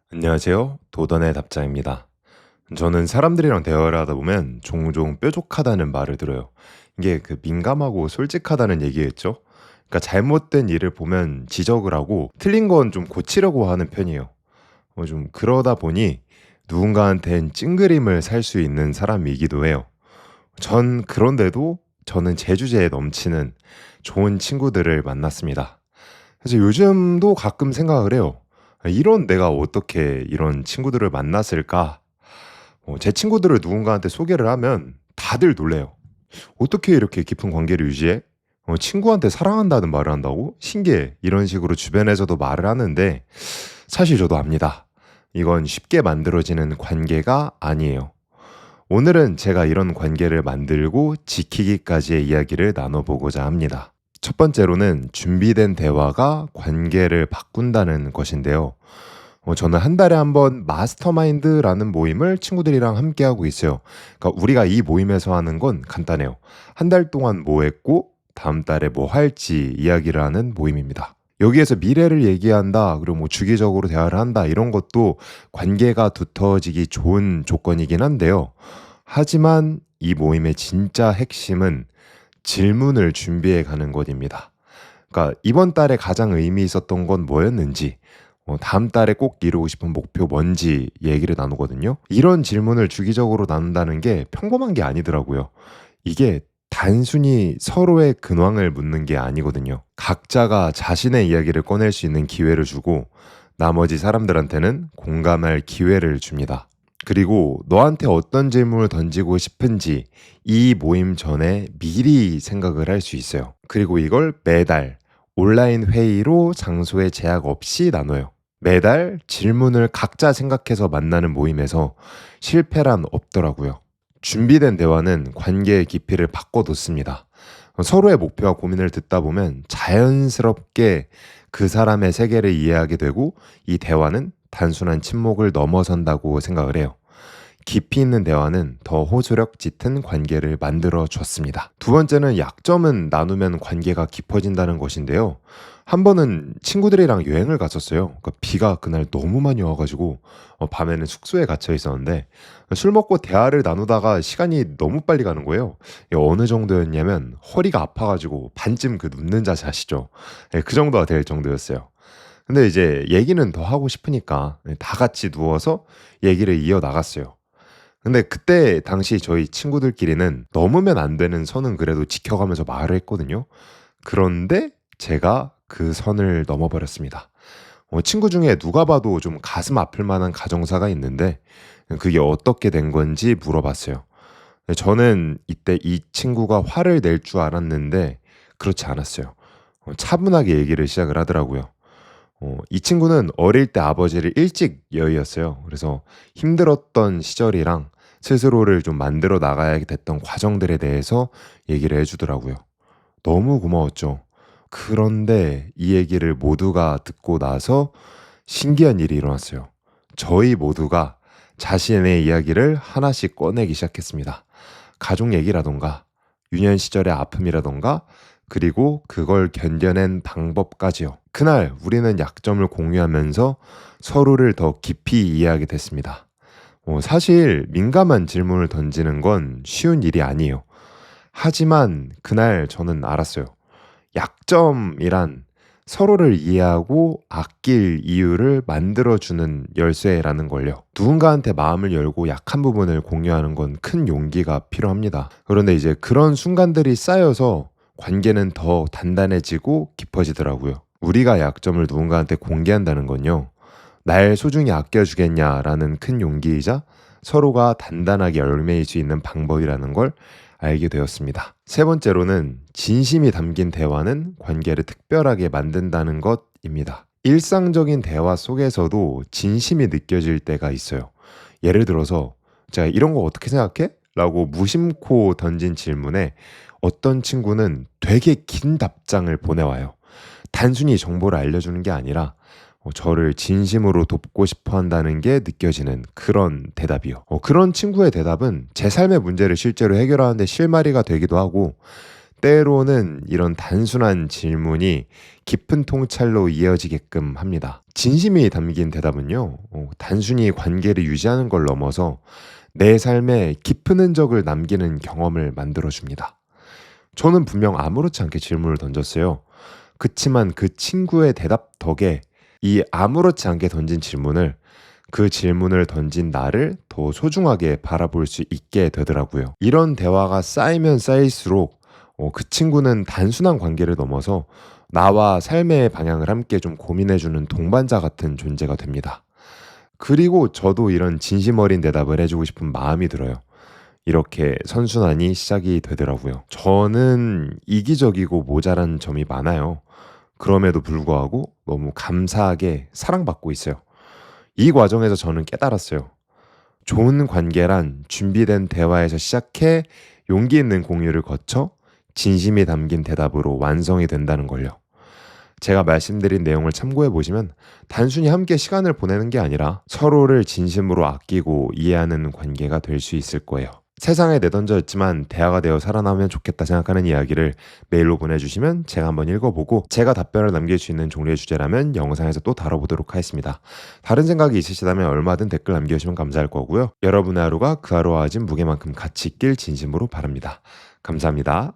안녕하세요. 도던의 답장입니다. 저는 사람들이랑 대화를 하다 보면 종종 뾰족하다는 말을 들어요. 이게 민감하고 솔직하다는 얘기겠죠? 그러니까 잘못된 일을 보면 지적을 하고 틀린 건 좀 고치려고 하는 편이에요. 좀 그러다 보니 누군가한텐 찡그림을 살 수 있는 사람이기도 해요. 그런데도 저는 제주제에 넘치는 좋은 친구들을 만났습니다. 그래서 요즘도 가끔 생각을 해요. '이런 내가 어떻게 이런 친구들을 만났을까?' 제 친구들을 누군가한테 소개를 하면 다들 놀래요. "어떻게 이렇게 깊은 관계를 유지해? 친구한테 사랑한다는 말을 한다고? 신기해." 이런 식으로 주변에서도 말을 하는데 사실 저도 압니다. 이건 쉽게 만들어지는 관계가 아니에요. 오늘은 제가 이런 관계를 만들고 지키기까지의 이야기를 나눠 보고자 합니다. 첫 번째로는 준비된 대화가 관계를 바꾼다는 것인데요. 저는 한 달에 한 번 마스터마인드라는 모임을 친구들이랑 함께하고 있어요. 그러니까 우리가 이 모임에서 하는 건 간단해요. 한 달 동안 뭐 했고 다음 달에 뭐 할지 이야기를 하는 모임입니다. 여기에서 미래를 얘기한다, 그리고 뭐 주기적으로 대화를 한다, 이런 것도 관계가 두터워지기 좋은 조건이긴 한데요. 하지만 이 모임의 진짜 핵심은 질문을 준비해 가는 것입니다. 그러니까 이번 달에 가장 의미 있었던 건 뭐였는지, 다음 달에 꼭 이루고 싶은 목표 뭔지 얘기를 나누거든요. 이런 질문을 주기적으로 나눈다는 게 평범한 게 아니더라고요. 이게 단순히 서로의 근황을 묻는 게 아니거든요. 각자가 자신의 이야기를 꺼낼 수 있는 기회를 주고 나머지 사람들한테는 공감할 기회를 줍니다. 그리고 너한테 어떤 질문을 던지고 싶은지 이 모임 전에 미리 생각을 할 수 있어요. 그리고 이걸 매달 온라인 회의로 장소에 제약 없이 나눠요. 매달 질문을 각자 생각해서 만나는 모임에서 실패란 없더라고요. 준비된 대화는 관계의 깊이를 바꿔놓습니다. 서로의 목표와 고민을 듣다 보면 자연스럽게 그 사람의 세계를 이해하게 되고 이 대화는 단순한 침묵을 넘어선다고 생각을 해요. 깊이 있는 대화는 더 호소력 짙은 관계를 만들어 줬습니다. 두 번째는 약점은 나누면 관계가 깊어진다는 것인데요. 한 번은 친구들이랑 여행을 갔었어요. 그러니까 비가 그날 너무 많이 와가지고 밤에는 숙소에 갇혀 있었는데 술 먹고 대화를 나누다가 시간이 너무 빨리 가는 거예요. 이게 어느 정도였냐면 허리가 아파가지고 반쯤 눕는 자세 아시죠? 예, 그 정도가 될 정도였어요. 근데 이제 얘기는 더 하고 싶으니까 다 같이 누워서 얘기를 이어나갔어요. 근데 그때 당시 저희 친구들끼리는 넘으면 안 되는 선은 그래도 지켜가면서 말을 했거든요. 그런데 제가 그 선을 넘어버렸습니다. 친구 중에 누가 봐도 좀 가슴 아플 만한 가정사가 있는데 그게 어떻게 된 건지 물어봤어요. 저는 이때 이 친구가 화를 낼 줄 알았는데 그렇지 않았어요. 차분하게 얘기를 시작을 하더라고요. 이 친구는 어릴 때 아버지를 일찍 여의었어요. 그래서 힘들었던 시절이랑 스스로를 좀 만들어 나가야 됐던 과정들에 대해서 얘기를 해 주더라고요. 너무 고마웠죠. 그런데 이 얘기를 모두가 듣고 나서 신기한 일이 일어났어요. 저희 모두가 자신의 이야기를 하나씩 꺼내기 시작했습니다. 가족 얘기라던가, 유년 시절의 아픔이라던가, 그리고 그걸 견뎌낸 방법까지요. 그날 우리는 약점을 공유하면서 서로를 더 깊이 이해하게 됐습니다. 사실 민감한 질문을 던지는 건 쉬운 일이 아니에요. 하지만 그날 저는 알았어요. 약점이란 서로를 이해하고 아낄 이유를 만들어주는 열쇠라는 걸요. 누군가한테 마음을 열고 약한 부분을 공유하는 건 큰 용기가 필요합니다. 그런데 이제 그런 순간들이 쌓여서 관계는 더 단단해지고 깊어지더라고요. 우리가 약점을 누군가한테 공개한다는 건요. 날 소중히 아껴주겠냐라는 큰 용기이자 서로가 단단하게 얽매일 수 있는 방법이라는 걸 알게 되었습니다. 세 번째로는 진심이 담긴 대화는 관계를 특별하게 만든다는 것입니다. 일상적인 대화 속에서도 진심이 느껴질 때가 있어요. 예를 들어서 제가 "이런 거 어떻게 생각해?" 라고 무심코 던진 질문에 어떤 친구는 되게 긴 답장을 보내와요. 단순히 정보를 알려주는 게 아니라 저를 진심으로 돕고 싶어 한다는 게 느껴지는 그런 대답이요. 그런 친구의 대답은 제 삶의 문제를 실제로 해결하는 데 실마리가 되기도 하고, 때로는 이런 단순한 질문이 깊은 통찰로 이어지게끔 합니다. 진심이 담긴 대답은요, 단순히 관계를 유지하는 걸 넘어서 내 삶에 깊은 흔적을 남기는 경험을 만들어 줍니다. 저는 분명 아무렇지 않게 질문을 던졌어요. 그치만 그 친구의 대답 덕에 이 아무렇지 않게 던진 질문을, 그 질문을 던진 나를 더 소중하게 바라볼 수 있게 되더라고요. 이런 대화가 쌓이면 쌓일수록 그 친구는 단순한 관계를 넘어서 나와 삶의 방향을 함께 좀 고민해주는 동반자 같은 존재가 됩니다. 그리고 저도 이런 진심 어린 대답을 해주고 싶은 마음이 들어요. 이렇게 선순환이 시작이 되더라고요. 저는 이기적이고 모자란 점이 많아요. 그럼에도 불구하고 너무 감사하게 사랑받고 있어요. 이 과정에서 저는 깨달았어요. 좋은 관계란 준비된 대화에서 시작해 용기 있는 공유를 거쳐 진심이 담긴 대답으로 완성이 된다는 걸요. 제가 말씀드린 내용을 참고해 보시면 단순히 함께 시간을 보내는 게 아니라 서로를 진심으로 아끼고 이해하는 관계가 될 수 있을 거예요. 세상에 내던져 있지만 대화가 되어 살아나면 좋겠다 생각하는 이야기를 메일로 보내주시면 제가 한번 읽어보고 제가 답변을 남길 수 있는 종류의 주제라면 영상에서 또 다뤄보도록 하겠습니다. 다른 생각이 있으시다면 얼마든 댓글 남겨주시면 감사할 거고요. 여러분의 하루가 그 하루와 아진 무게만큼 가치 있길 진심으로 바랍니다. 감사합니다.